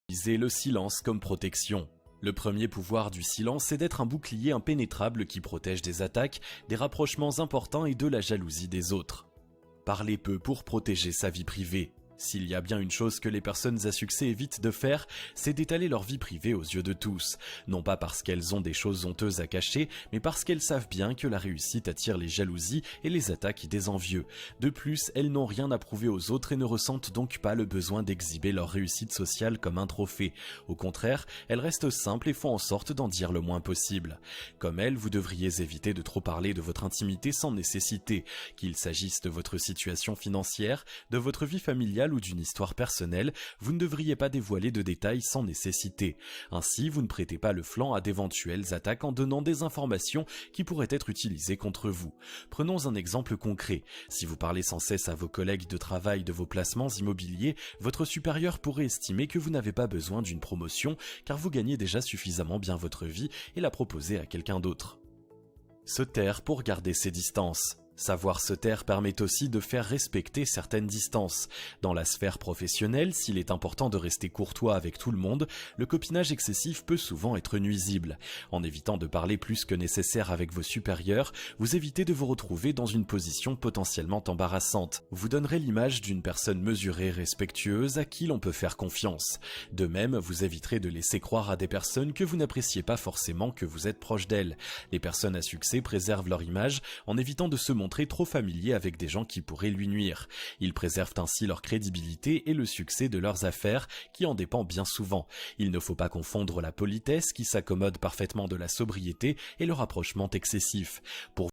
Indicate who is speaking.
Speaker 1: Utilisez le silence comme protection. Le premier pouvoir du silence est d'être un bouclier impénétrable qui protège des attaques, des rapprochements importants et de la jalousie des autres. Parlez peu pour protéger sa vie privée. S'il y a bien une chose que les personnes à succès évitent de faire, c'est d'étaler leur vie privée aux yeux de tous. Non pas parce qu'elles ont des choses honteuses à cacher, mais parce qu'elles savent bien que la réussite attire les jalousies et les attaques des envieux. De plus, elles n'ont rien à prouver aux autres et ne ressentent donc pas le besoin d'exhiber leur réussite sociale comme un trophée. Au contraire, elles restent simples et font en sorte d'en dire le moins possible. Comme elles, vous devriez éviter de trop parler de votre intimité sans nécessité, qu'il s'agisse de votre situation financière, de votre vie familiale ou d'une histoire personnelle, vous ne devriez pas dévoiler de détails sans nécessité. Ainsi, vous ne prêtez pas le flanc à d'éventuelles attaques en donnant des informations qui pourraient être utilisées contre vous. Prenons un exemple concret. Si vous parlez sans cesse à vos collègues de travail de vos placements immobiliers, votre supérieur pourrait estimer que vous n'avez pas besoin d'une promotion car vous gagnez déjà suffisamment bien votre vie et la proposer à quelqu'un d'autre. Se taire pour garder ses distances. Savoir se taire permet aussi de faire respecter certaines distances. Dans la sphère professionnelle, s'il est important de rester courtois avec tout le monde, le copinage excessif peut souvent être nuisible. En évitant de parler plus que nécessaire avec vos supérieurs, vous évitez de vous retrouver dans une position potentiellement embarrassante. Vous donnerez l'image d'une personne mesurée, respectueuse, à qui l'on peut faire confiance. De même, vous éviterez de laisser croire à des personnes que vous n'appréciez pas forcément que vous êtes proche d'elles. Les personnes à succès préservent leur image en évitant de se montrer trop familier avec des gens qui pourraient lui nuire. Ils préservent ainsi leur crédibilité et le succès de leurs affaires qui en dépend bien souvent. Il ne faut pas confondre la politesse qui s'accommode parfaitement de la sobriété et le rapprochement excessif. Pour